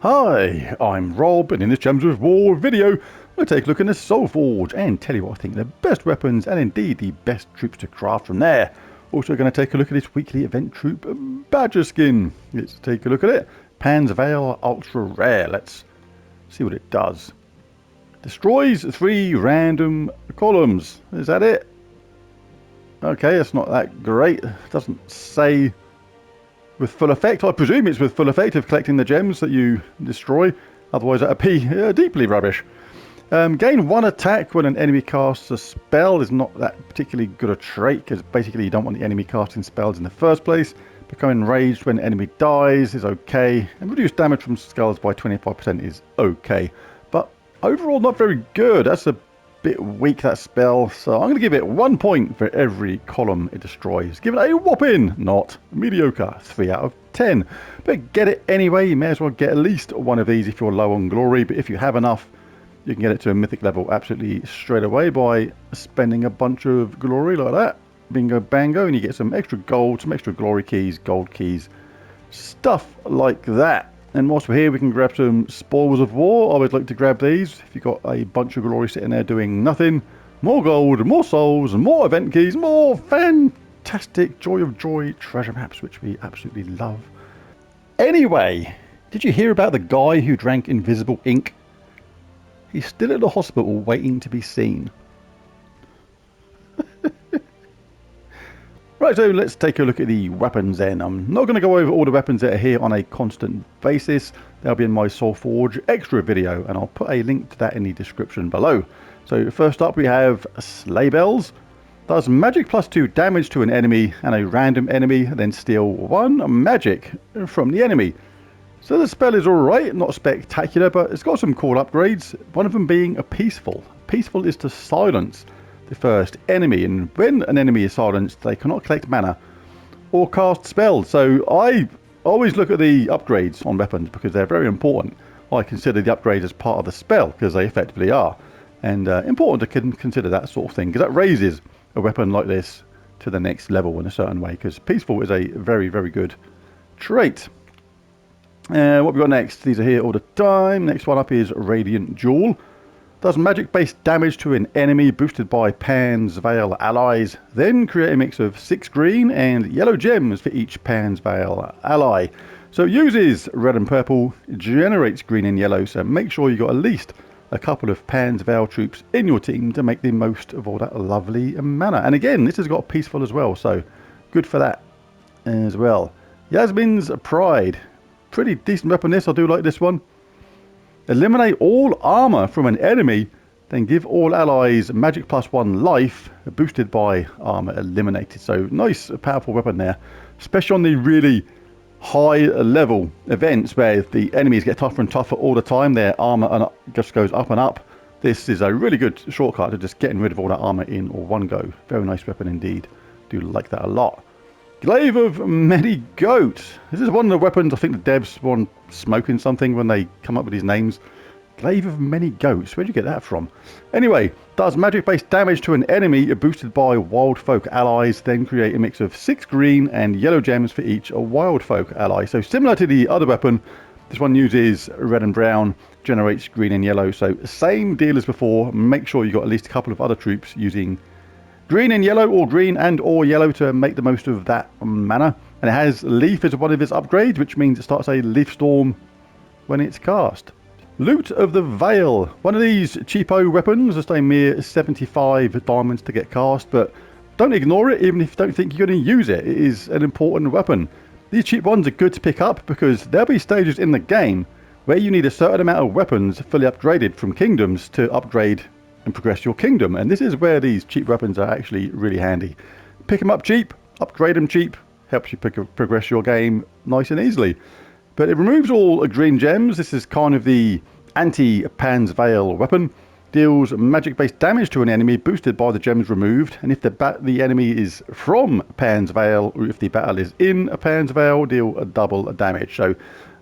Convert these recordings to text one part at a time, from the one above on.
Hi, I'm Rob, and in this Gems of War video, we'll take a look at the Soulforge and tell you what I think are the best weapons and indeed the best troops to craft from there. Also going to take a look at this weekly event troop Badger skin. Let's take a look at it. Pan's Veil Ultra Rare. Let's see what it does. Destroys 3 random columns. Is that it? Okay, that's not that great. It doesn't say with full effect. I presume it's with full effect of collecting the gems that you destroy. Otherwise that would be deeply rubbish. Gain 1 attack when an enemy casts a spell is not that particularly good a trait, because basically you don't want the enemy casting spells in the first place. Become enraged when an enemy dies is okay. And reduce damage from skulls by 25% is okay. But overall not very good. That's a bit weak, that spell, so I'm going to give it 1 point for every column it destroys. Give it a whopping, not mediocre, 3 out of 10. But get it anyway. You may as well get at least one of these if you're low on glory, but if you have enough, you can get it to a mythic level absolutely straight away by spending a bunch of glory like that. Bingo bango, and you get some extra gold, some extra glory keys, gold keys, stuff like that. And whilst we're here, we can grab some Spoils of War. I always like to grab these. If you've got a bunch of glory sitting there doing nothing, more gold, more souls, more event keys, more fantastic Joy of Joy treasure maps, which we absolutely love. Anyway, did you hear about the guy who drank invisible ink? He's still at the hospital waiting to be seen. Right, so let's take a look at the weapons then. I'm not going to go over all the weapons that are here on a constant basis. They'll be in my Soulforge extra video, and I'll put a link to that in the description below. So first up we have Sleigh Bells. Does magic plus 2 damage to an enemy and a random enemy, then steal 1 magic from the enemy. So the spell is alright, not spectacular, but it's got some cool upgrades. One of them being a Peaceful. Peaceful is to silence the first enemy, and when an enemy is silenced they cannot collect mana or cast spells. So I always look at the upgrades on weapons because they're very important. I consider the upgrades as part of the spell because they effectively are, and important to consider that sort of thing, because that raises a weapon like this to the next level in a certain way, because Peaceful is a very, very good trait. What we got next? These are here all the time. Next one up is Radiant Jewel. Does magic-based damage to an enemy boosted by Pan's Veil allies. Then create a mix of 6 green and yellow gems for each Pan's Veil ally. So it uses red and purple, generates green and yellow, so make sure you got at least a couple of Pan's Veil troops in your team to make the most of all that lovely mana. And again, this has got Peaceful as well, so good for that as well. Yasmin's Pride. Pretty decent weapon this, I do like this one. Eliminate all armor from an enemy, then give all allies magic plus 1 life, boosted by armor eliminated. So nice, powerful weapon there, especially on the really high level events where the enemies get tougher and tougher all the time. Their armor just goes up and up. This is a really good shortcut to just getting rid of all that armor in one go. Very nice weapon indeed. Do like that a lot. Glaive of Many Goats. This is one of the weapons I think the devs want smoking something when they come up with these names. Glaive of Many Goats. Where'd you get that from? Anyway, does magic-based damage to an enemy boosted by wild folk allies, then create a mix of 6 green and yellow gems for each a wild folk ally. So similar to the other weapon, this one uses red and brown, generates green and yellow. So same deal as before. Make sure you got at least a couple of other troops using green and yellow, or green and or yellow, to make the most of that mana. And it has Leaf as one of its upgrades, which means it starts a Leaf Storm when it's cast. Loot of the Veil. One of these cheapo weapons, just a mere 75 diamonds to get cast, but don't ignore it even if you don't think you're going to use it. It is an important weapon. These cheap ones are good to pick up because there'll be stages in the game where you need a certain amount of weapons fully upgraded from kingdoms to upgrade and progress your kingdom, and this is where these cheap weapons are actually really handy. Pick them up cheap, upgrade them cheap, helps you progress your game nice and easily. But it removes all green gems. This is kind of the anti-Pan's Veil weapon. Deals magic-based damage to an enemy boosted by the gems removed, and if the enemy is from Pan's Veil, or if the battle is in a Pan's Veil, deal a double damage. So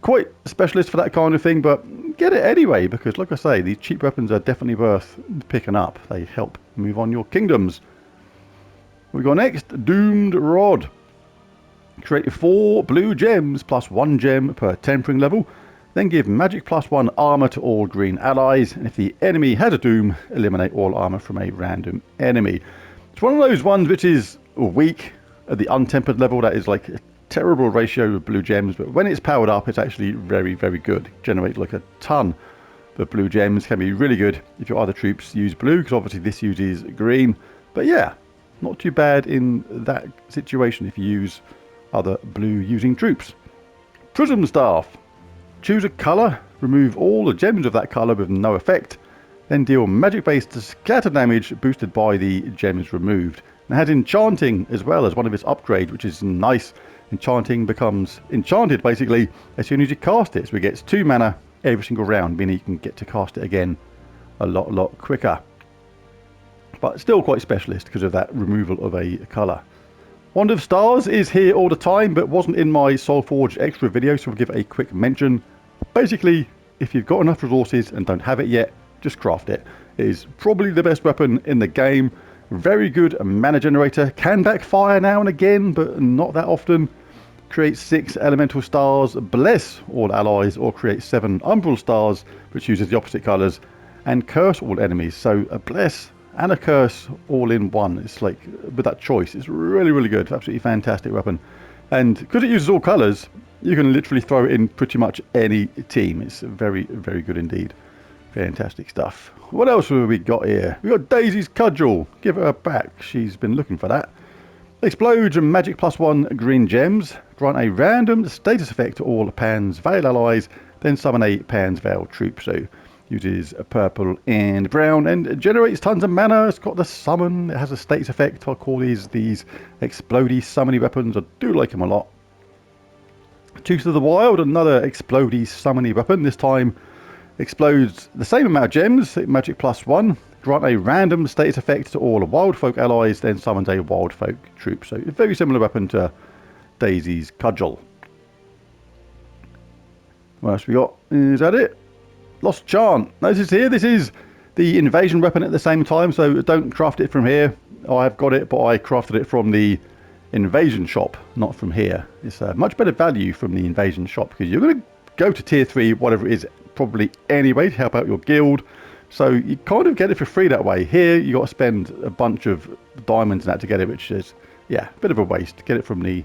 quite a specialist for that kind of thing, but get it anyway, because like I say, these cheap weapons are definitely worth picking up. They help move on your kingdoms. We got next, Doomed Rod. Create 4 blue gems plus 1 gem per tempering level. Then give magic +1 armor to all green allies, and if the enemy has a doom, eliminate all armor from a random enemy. It's one of those ones which is weak at the untempered level. That is like a terrible ratio of blue gems, but when it's powered up, it's actually very, very good. Generate like a ton of blue gems. Can be really good if your other troops use blue, because obviously this uses green. But yeah, not too bad in that situation if you use other blue using troops. Prism Staff. Choose a colour, remove all the gems of that colour with no effect, then deal magic-based scatter damage boosted by the gems removed. And it has enchanting as well as one of its upgrades, which is nice. Enchanting becomes enchanted basically as soon as you cast it, so it gets 2 mana every single round, meaning you can get to cast it again a lot quicker. But still quite specialist because of that removal of a colour. Wand of Stars is here all the time, but wasn't in my Soulforge extra video, so we'll give it a quick mention. Basically, if you've got enough resources and don't have it yet, just craft it. It is probably the best weapon in the game. Very good mana generator. Can backfire now and again, but not that often. Create 6 elemental stars, bless all allies, or create 7 umbral stars, which uses the opposite colours, and curse all enemies. So a bless and a curse all in one. It's like, with that choice, it's really good. Absolutely fantastic weapon. And because it uses all colours, you can literally throw it in pretty much any team. It's very good indeed. Fantastic stuff. What else have we got here? We got Daisy's Cudgel. Give her back. She's been looking for that. Explodes and magic +1 green gems. Grant a random status effect to all Pan's Veil allies. Then summon a Pan's Veil troop. So uses purple and brown and generates tons of mana. It's got the summon. It has a status effect. I'll call these explodey summony weapons. I do like them a lot. Tooth of the Wild, another explodey summony weapon. This time explodes the same amount of gems, magic +1. Grant a random status effect to all Wildfolk allies, then summons a Wildfolk troop. So a very similar weapon to Daisy's Cudgel. What else we got? Is that it? Lost Chant. Notice here, this is the invasion weapon at the same time, so don't craft it from here. I've got it, but I crafted it from the invasion shop, not from here. It's a much better value from the invasion shop, because you're going to go to tier 3, whatever it is, probably anyway, to help out your guild. So you kind of get it for free that way. Here, you got to spend a bunch of diamonds and that to get it, which is, yeah, a bit of a waste to get it from the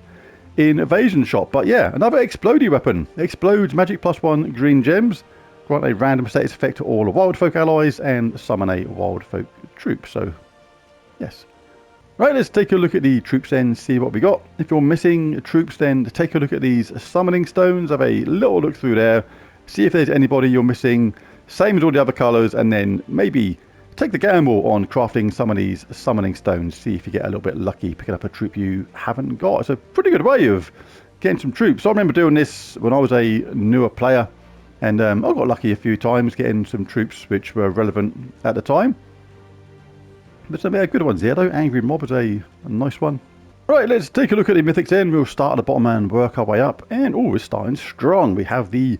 invasion shop. But yeah, another explodey weapon. Explodes magic +1 green gems. Grant a random status effect to all Wildfolk allies and summon a Wildfolk troop. So, yes. Right, let's take a look at the troops then, see what we got. If you're missing troops, then take a look at these summoning stones. Have a little look through there. See if there's anybody you're missing. Same as all the other colours, and then maybe take the gamble on crafting some of these summoning stones. See if you get a little bit lucky picking up a troop you haven't got. It's a pretty good way of getting some troops. So I remember doing this when I was a newer player, and I got lucky a few times getting some troops which were relevant at the time. But some good ones here though. Angry Mob is a nice one. Right, let's take a look at the Mythics then. We'll start at the bottom and work our way up. And oh, we're starting strong. We have the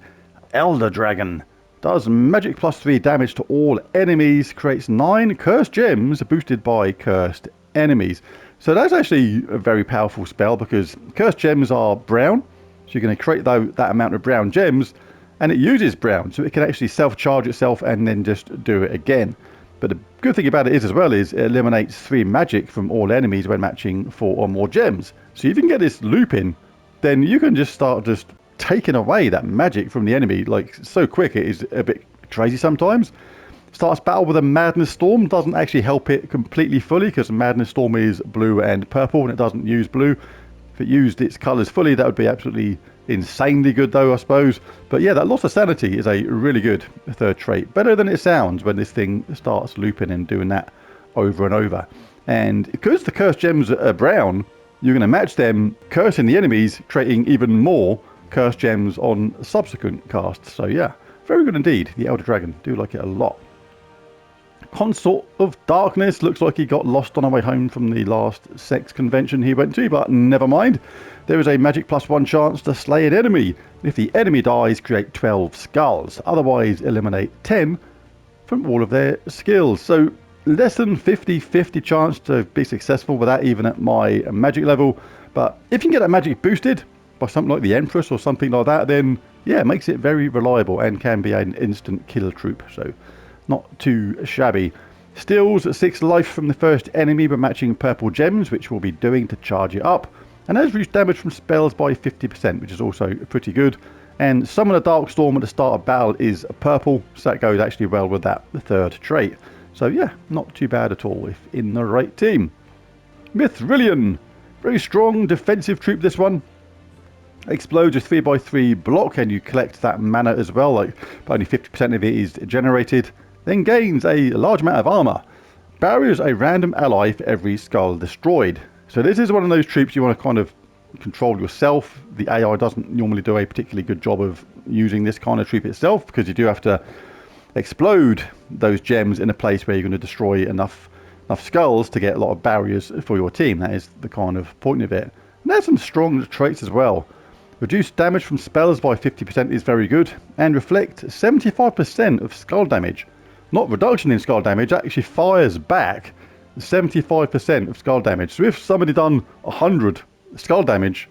Elder Dragon. Does magic +3 damage to all enemies. Creates 9 cursed gems boosted by cursed enemies. So that's actually a very powerful spell, because cursed gems are brown. So you're going to create that amount of brown gems, and it uses brown. So it can actually self-charge itself and then just do it again. But the good thing about it is as well is it eliminates 3 magic from all enemies when matching 4 or more gems. So if you can get this loop in, then you can just start taking away that magic from the enemy like so quick. It is a bit crazy sometimes. Starts battle with a Madness Storm. Doesn't actually help it completely fully, because Madness Storm is blue and purple and it doesn't use blue. If it used its colours fully, that would be absolutely insanely good though, I suppose. But yeah, that loss of sanity is a really good third trait. Better than it sounds when this thing starts looping and doing that over and over. And because the cursed gems are brown, you're going to match them cursing the enemies, creating even more cursed gems on subsequent casts. So yeah, very good indeed. The Elder Dragon, do like it a lot. Consort of Darkness, looks like he got lost on our way home from the last sex convention he went to, but never mind. There is a magic +1 chance to slay an enemy. If the enemy dies, create 12 skulls. Otherwise, eliminate 10 from all of their skills. So less than 50-50 chance to be successful with that, even at my magic level. But if you can get that magic boosted by something like the Empress or something like that, then yeah, makes it very reliable and can be an instant kill troop, so not too shabby. Steals 6 life from the first enemy by matching purple gems, which we'll be doing to charge it up, and has reduced damage from spells by 50%, which is also pretty good. And Summon a Dark Storm at the start of battle is purple, so that goes actually well with that third trait. So yeah, not too bad at all if in the right team. Mithrilion, very strong defensive troop this one. Explodes with 3x3 block, and you collect that mana as well, like, but only 50% of it is generated. Then gains a large amount of armor. Barriers a random ally for every skull destroyed. So this is one of those troops you want to kind of control yourself. The AI doesn't normally do a particularly good job of using this kind of troop itself, because you do have to explode those gems in a place where you're going to destroy enough skulls to get a lot of barriers for your team. That is the kind of point of it. And there's some strong traits as well. Reduce damage from spells by 50% is very good, and reflect 75% of skull damage. Not reduction in skull damage, actually fires back 75% of skull damage. So if somebody done 100 skull damage,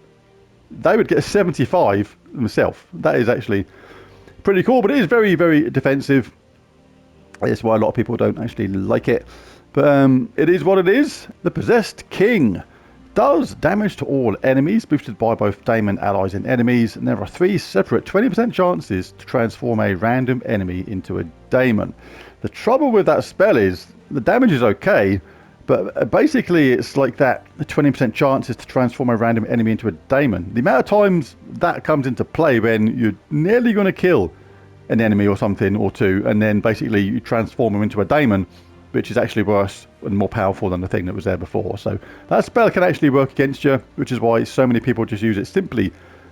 they would get 75 themselves. That is actually pretty cool, but it is very, very defensive. That's why a lot of people don't actually like it. But it is what it is. The Possessed King does damage to all enemies, boosted by both daemon allies and enemies, and there are 3 separate 20% chances to transform a random enemy into a daemon. The trouble with that spell is the damage is okay, but basically it's like that 20% chances to transform a random enemy into a daemon. The amount of times that comes into play when you're nearly going to kill an enemy or something or two, and then basically you transform them into a daemon, which is actually worse and more powerful than the thing that was there before. So that spell can actually work against you, which is why so many people just use it simply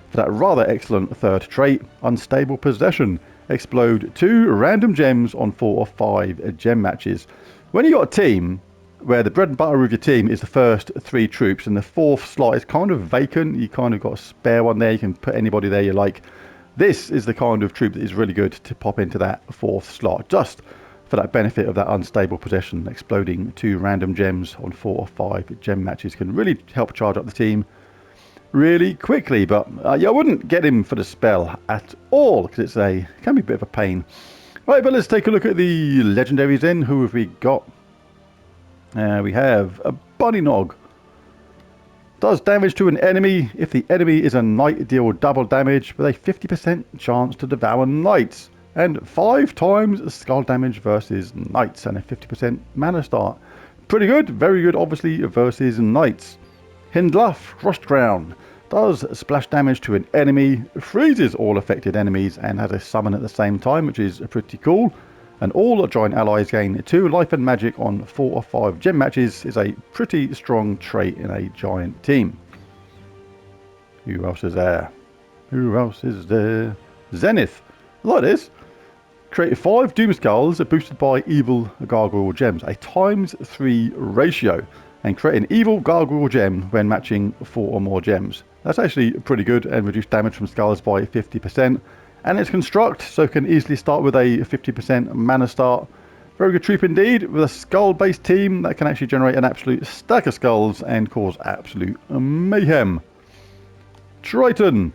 for that rather excellent third trait, Unstable Possession. Explode 2 random gems on 4 or 5 gem matches. When you got a team where the bread and butter of your team is the first 3 troops and the 4th slot is kind of vacant, you kind of got a spare one there, you can put anybody there you like. This is the kind of troop that is really good to pop into that 4th slot, just for that benefit of that unstable possession. Exploding 2 random gems on 4 or 5 gem matches can really help charge up the team really quickly. But yeah, I wouldn't get him for the spell at all, because it can be a bit of a pain. Right, but let's take a look at the legendaries then. Who have we got? We have a Bunny Nog. Does damage to an enemy. If the enemy is a knight, deal double damage with a 50% chance to devour knights. And 5 times skull damage versus knights, and a 50% mana start. Pretty good, very good obviously versus knights. Hindluff, Frostground, does splash damage to an enemy, freezes all affected enemies, and has a summon at the same time, which is pretty cool. And all giant allies gain 2 life and magic on 4 or 5 gem matches. Is a pretty strong trait in a giant team. Who else is there? Who else is there? Zenith. I like this. Create 5 Doom Skulls boosted by evil gargoyle gems, a ×3 ratio, and create an evil gargoyle gem when matching 4 or more gems. That's actually pretty good, and reduce damage from skulls by 50%. And it's construct, so can easily start with a 50% mana start. Very good troop indeed, with a skull based team that can actually generate an absolute stack of skulls and cause absolute mayhem. Triton.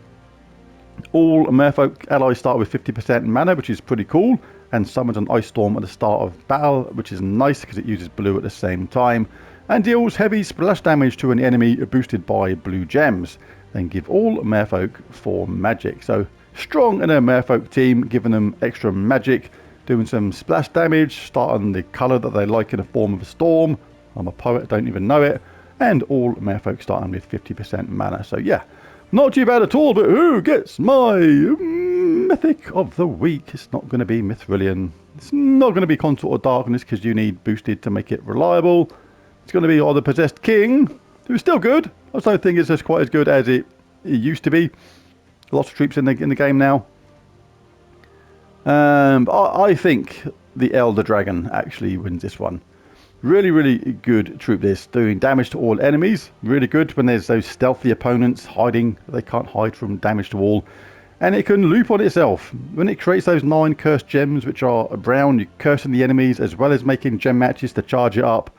All Merfolk allies start with 50% mana, which is pretty cool, and summons an Ice Storm at the start of battle, which is nice because it uses blue at the same time, and deals heavy splash damage to an enemy boosted by blue gems. Then give all Merfolk 4 magic. So strong in a Merfolk team, giving them extra magic, doing some splash damage, starting the colour that they like in the form of a storm. I'm a poet, don't even know it. And all Merfolk starting with 50% mana. So yeah, not too bad at all, but who gets my Mythic of the week? It's not going to be Mithrilion. It's not going to be Consort of Darkness, because you need boosted to make it reliable. It's going to be the Possessed King, who's still good. I just don't think it's just quite as good as it used to be. Lots of troops in the game now. I think the Elder Dragon actually wins this one. Really, really good troop this, doing damage to all enemies. Really good when there's those stealthy opponents hiding. They can't hide from damage to all. And it can loop on itself. When it creates those 9 cursed gems, which are brown, you're cursing the enemies as well as making gem matches to charge it up.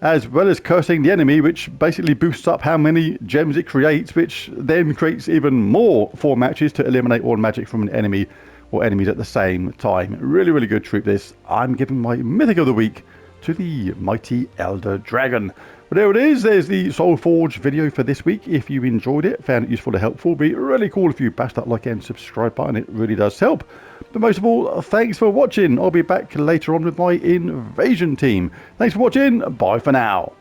as well as cursing the enemy, which basically boosts up how many gems it creates, which then creates even more 4 matches to eliminate all magic from an enemy or enemies at the same time. Really, really good troop this. I'm giving my Mythic of the Week to the Mighty Elder Dragon. But there it is, there's the Soulforge video for this week. If you enjoyed it, found it useful and helpful, it'd be really cool if you bash that like and subscribe button, it really does help. But most of all, thanks for watching. I'll be back later on with my invasion team. Thanks for watching, bye for now.